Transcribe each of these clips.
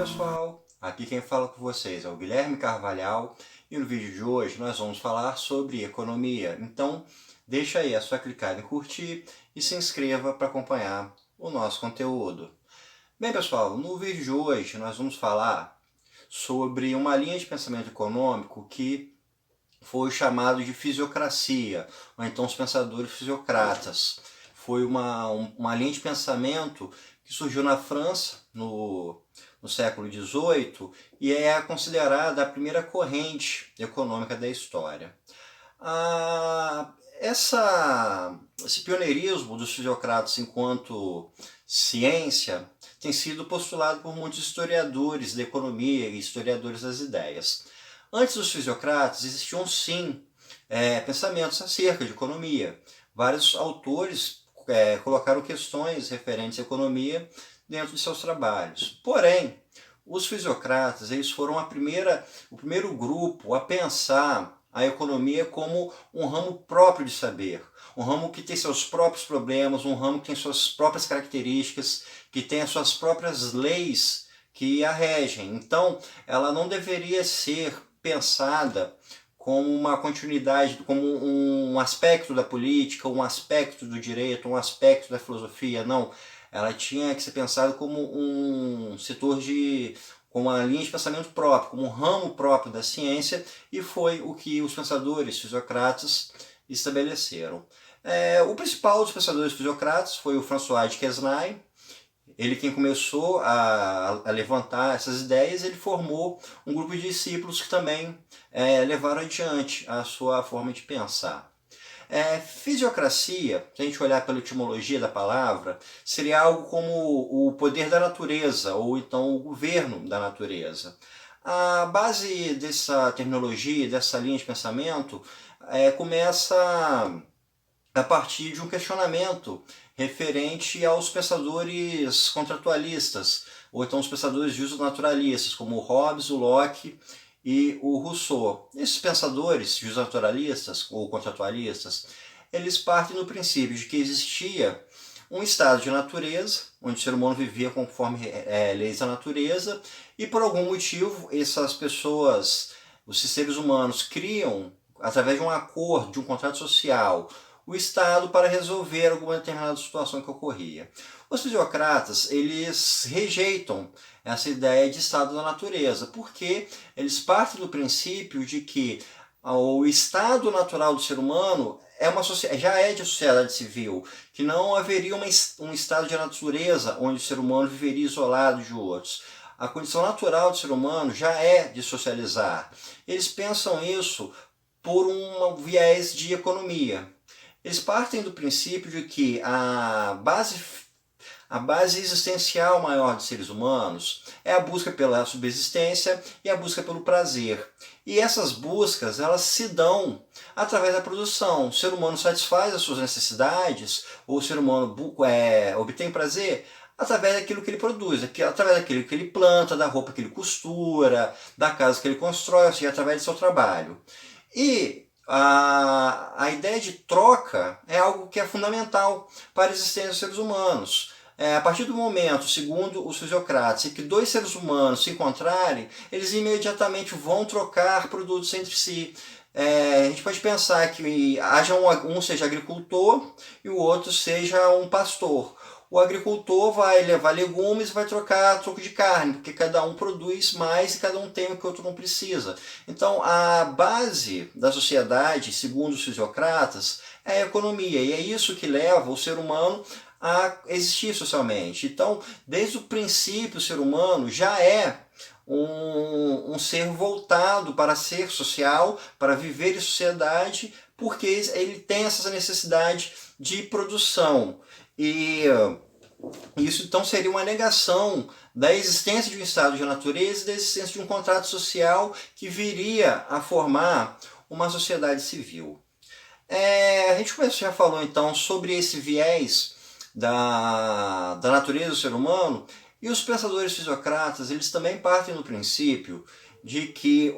pessoal, aqui quem fala com vocês é o Guilherme Carvalhal e no vídeo de hoje nós vamos falar sobre economia. Então deixa aí a sua clicada em curtir e se inscreva para acompanhar o nosso conteúdo. Bem pessoal, no vídeo de hoje nós vamos falar sobre uma linha de pensamento econômico que foi chamado de fisiocracia, ou então os pensadores fisiocratas. Foi uma linha de pensamento que surgiu na França no século XVIII e é considerada a primeira corrente econômica da história. Esse pioneirismo dos fisiocratas enquanto ciência tem sido postulado por muitos historiadores da economia e historiadores das ideias. Antes dos fisiocratas existiam sim pensamentos acerca de economia. Vários autores colocaram questões referentes à economia dentro de seus trabalhos. Porém, os fisiocratas eles foram o primeiro grupo a pensar a economia como um ramo próprio de saber, um ramo que tem seus próprios problemas, um ramo que tem suas próprias características, que tem as suas próprias leis que a regem. Então, ela não deveria ser pensada como uma continuidade, como um aspecto da política, um aspecto do direito, um aspecto da filosofia, não. Ela tinha que ser pensada como um setor como uma linha de pensamento próprio, como um ramo próprio da ciência, e foi o que os pensadores fisiocratas estabeleceram. O principal dos pensadores fisiocratas foi o François de Quesnay. Ele quem começou a levantar essas ideias, ele formou um grupo de discípulos que também levaram adiante a sua forma de pensar. Fisiocracia, se a gente olhar pela etimologia da palavra, seria algo como o poder da natureza, ou então o governo da natureza. A base dessa terminologia, dessa linha de pensamento, começa a partir de um questionamento referente aos pensadores contratualistas, ou então os pensadores justnaturalistas, como o Hobbes, o Locke e o Rousseau. Esses pensadores justnaturalistas ou contratualistas, eles partem do princípio de que existia um estado de natureza, onde o ser humano vivia conforme leis da natureza, e por algum motivo essas pessoas, os seres humanos, criam, através de um acordo, de um contrato social, o Estado para resolver alguma determinada situação que ocorria. Os fisiocratas, eles rejeitam essa ideia de Estado da natureza, porque eles partem do princípio de que o estado natural do ser humano já é de sociedade civil, que não haveria um estado de natureza onde o ser humano viveria isolado de outros. A condição natural do ser humano já é de socializar. Eles pensam isso por um viés de economia. Eles partem do princípio de que a base existencial maior dos seres humanos é a busca pela subsistência e a busca pelo prazer. E essas buscas, elas se dão através da produção. O ser humano satisfaz as suas necessidades, ou o ser humano obtém prazer através daquilo que ele produz, através daquilo que ele planta, da roupa que ele costura, da casa que ele constrói, ou seja, através do seu trabalho. E a ideia de troca é algo que é fundamental para a existência dos seres humanos. A partir do momento, segundo os fisiocratas, em que dois seres humanos se encontrarem, eles imediatamente vão trocar produtos entre si. A gente pode pensar que haja um seja agricultor e o outro seja um pastor. O agricultor vai levar legumes e vai trocar a troco de carne, porque cada um produz mais e cada um tem o que o outro não precisa. Então, a base da sociedade, segundo os fisiocratas, é a economia, e é isso que leva o ser humano a existir socialmente. Então, desde o princípio, o ser humano já é um ser voltado para ser social, para viver em sociedade, porque ele tem essa necessidade de produção. E isso então seria uma negação da existência de um estado de natureza e da existência de um contrato social que viria a formar uma sociedade civil. A gente já falou então sobre esse viés da natureza do ser humano, e os pensadores fisiocratas eles também partem do princípio de que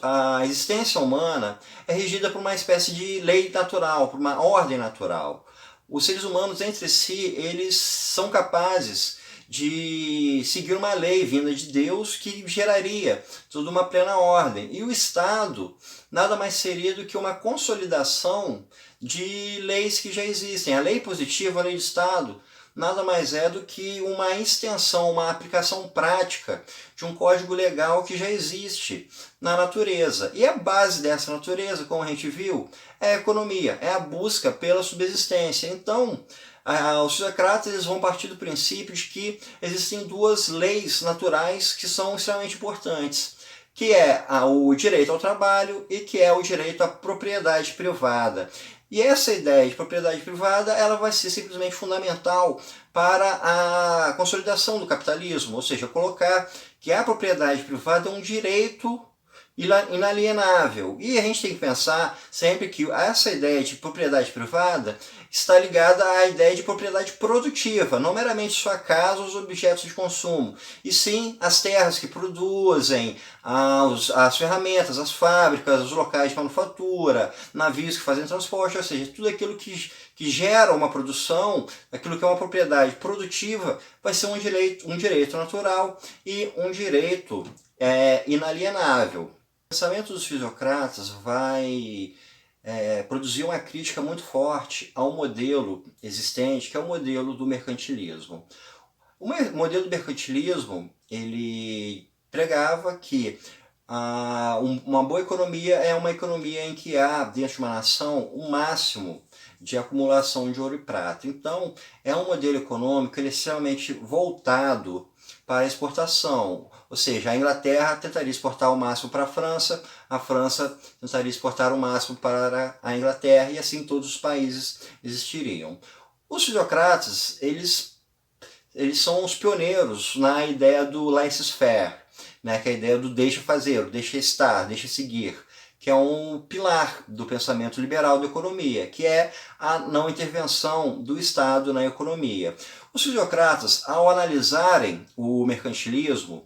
a existência humana é regida por uma espécie de lei natural, por uma ordem natural. Os seres humanos entre si, eles são capazes de seguir uma lei vinda de Deus que geraria toda uma plena ordem. E o Estado nada mais seria do que uma consolidação de leis que já existem. A lei positiva, a lei de Estado, nada mais é do que uma extensão, uma aplicação prática de um código legal que já existe na natureza. E a base dessa natureza, como a gente viu, é a economia, é a busca pela subsistência. Então, os fisiocratas eles vão partir do princípio de que existem duas leis naturais que são extremamente importantes, que é o direito ao trabalho e que é o direito à propriedade privada. E essa ideia de propriedade privada ela vai ser simplesmente fundamental para a consolidação do capitalismo, ou seja, colocar que a propriedade privada é um direito inalienável. E a gente tem que pensar sempre que essa ideia de propriedade privada está ligada à ideia de propriedade produtiva, não meramente sua casa ou os objetos de consumo, e sim as terras que produzem, as ferramentas, as fábricas, os locais de manufatura, navios que fazem transporte, ou seja, tudo aquilo que gera uma produção, aquilo que é uma propriedade produtiva, vai ser um direito natural e um direito inalienável. O pensamento dos fisiocratas vai produzir uma crítica muito forte ao modelo existente, que é o modelo do mercantilismo. O modelo do mercantilismo, ele pregava que uma boa economia é uma economia em que há, dentro de uma nação, um máximo de acumulação de ouro e prata. Então, é um modelo econômico ele é extremamente voltado para a exportação, ou seja, a Inglaterra tentaria exportar o máximo para a França tentaria exportar o máximo para a Inglaterra, e assim todos os países existiriam. Os fisiocratas, eles são os pioneiros na ideia do laissez-faire, né, que é a ideia do deixa fazer, deixa estar, deixa seguir, que é um pilar do pensamento liberal da economia, que é a não intervenção do Estado na economia. Os fisiocratas, ao analisarem o mercantilismo,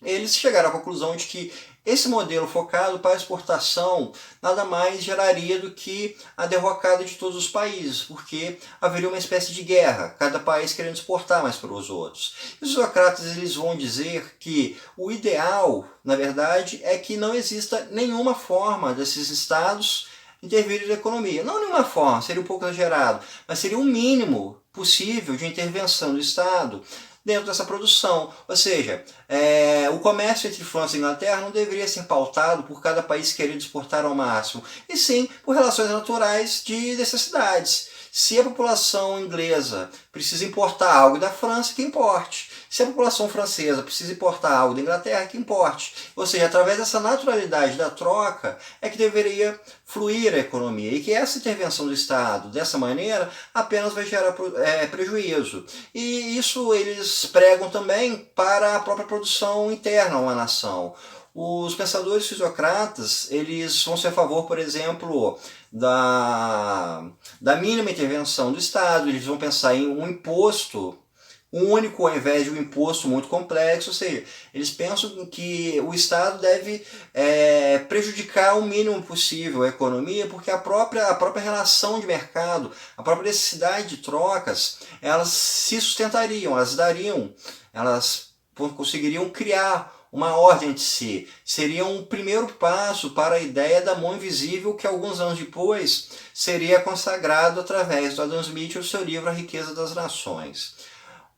eles chegaram à conclusão de que esse modelo focado para a exportação nada mais geraria do que a derrocada de todos os países, porque haveria uma espécie de guerra, cada país querendo exportar mais para os outros. E os fisiocratas eles vão dizer que o ideal, na verdade, é que não exista nenhuma forma desses estados intervirem na economia. Não nenhuma forma, seria um pouco exagerado, mas seria um mínimo possível de intervenção do Estado dentro dessa produção. Ou seja, o comércio entre França e Inglaterra não deveria ser pautado por cada país querendo exportar ao máximo, e sim por relações naturais de necessidades. Se a população inglesa precisa importar algo da França, que importe. Se a população francesa precisa importar algo da Inglaterra, que importe. Ou seja, através dessa naturalidade da troca é que deveria fluir a economia. E que essa intervenção do Estado, dessa maneira, apenas vai gerar prejuízo. E isso eles pregam também para a própria produção interna a uma nação. Os pensadores fisiocratas, eles vão ser a favor, por exemplo, da mínima intervenção do Estado. Eles vão pensar em um imposto único ao invés de um imposto muito complexo, ou seja, eles pensam que o Estado deve prejudicar o mínimo possível a economia, porque a própria relação de mercado, a própria necessidade de trocas, elas se sustentariam, elas conseguiriam criar uma ordem de si. Seria um primeiro passo para a ideia da mão invisível que alguns anos depois seria consagrado através do Adam Smith e o seu livro A Riqueza das Nações.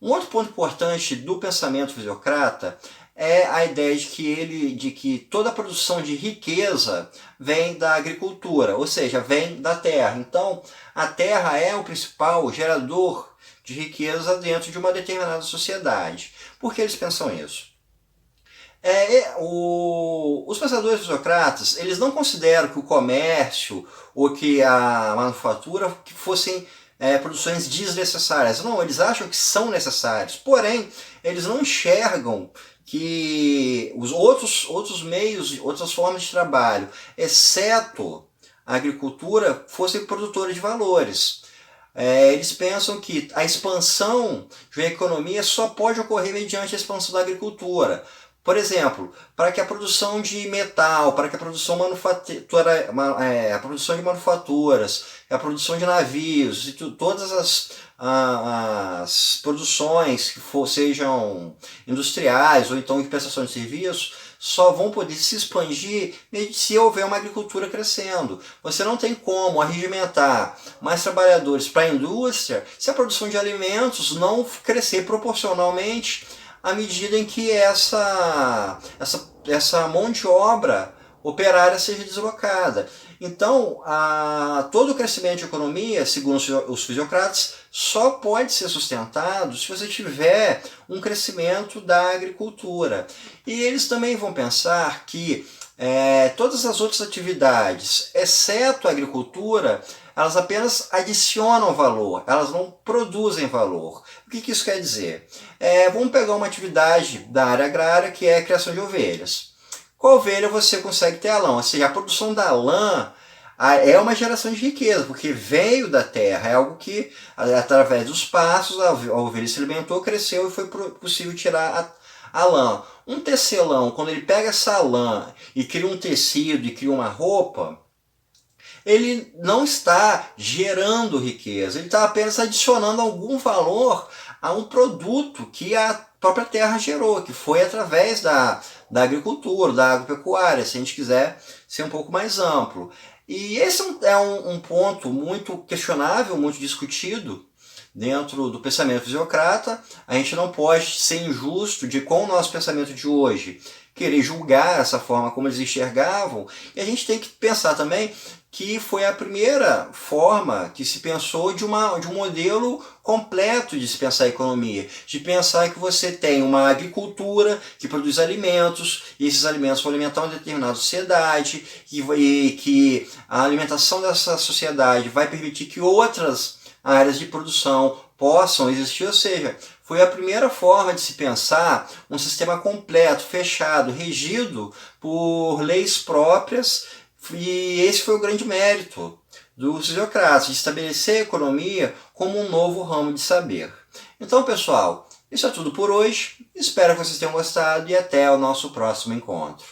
Um outro ponto importante do pensamento fisiocrata é a ideia de que toda a produção de riqueza vem da agricultura, ou seja, vem da terra. Então, a terra é o principal gerador de riqueza dentro de uma determinada sociedade. Por que eles pensam isso? Os pensadores fisiocratas, eles não consideram que o comércio ou que a manufatura que fossem produções desnecessárias. Não, eles acham que são necessários. Porém, eles não enxergam que os outros meios, outras formas de trabalho, exceto a agricultura, fossem produtores de valores. Eles pensam que a expansão de uma economia só pode ocorrer mediante a expansão da agricultura. Por exemplo, para que a produção de metal, para que a produção a produção de manufaturas, a produção de navios, e todas as produções que sejam industriais ou então de prestação de serviços, só vão poder se expandir se houver uma agricultura crescendo. Você não tem como arregimentar mais trabalhadores para a indústria se a produção de alimentos não crescer proporcionalmente à medida em que essa mão de obra operária seja deslocada. Então, todo o crescimento de economia, segundo os fisiocratas, só pode ser sustentado se você tiver um crescimento da agricultura. E eles também vão pensar que todas as outras atividades, exceto a agricultura, elas apenas adicionam valor, elas não produzem valor. O que isso quer dizer? Vamos pegar uma atividade da área agrária que é a criação de ovelhas. Com a ovelha você consegue ter a lã, ou seja, a produção da lã é uma geração de riqueza, porque veio da terra, é algo que, através dos pastos, a ovelha se alimentou, cresceu e foi possível tirar a lã. Um tecelão, quando ele pega essa lã e cria um tecido e cria uma roupa, ele não está gerando riqueza, ele está apenas adicionando algum valor a um produto que a própria terra gerou, que foi através da agricultura, da agropecuária, se a gente quiser ser um pouco mais amplo. E esse é um ponto muito questionável, muito discutido dentro do pensamento fisiocrata. A gente não pode ser injusto com o nosso pensamento de hoje, querer julgar essa forma como eles enxergavam, e a gente tem que pensar também que foi a primeira forma que se pensou de um modelo completo de se pensar a economia, de pensar que você tem uma agricultura que produz alimentos, e esses alimentos vão alimentar uma determinada sociedade, e que a alimentação dessa sociedade vai permitir que outras áreas de produção possam existir, ou seja, foi a primeira forma de se pensar um sistema completo, fechado, regido por leis próprias. E esse foi o grande mérito dos fisiocratas, de estabelecer a economia como um novo ramo de saber. Então, pessoal, isso é tudo por hoje. Espero que vocês tenham gostado e até o nosso próximo encontro.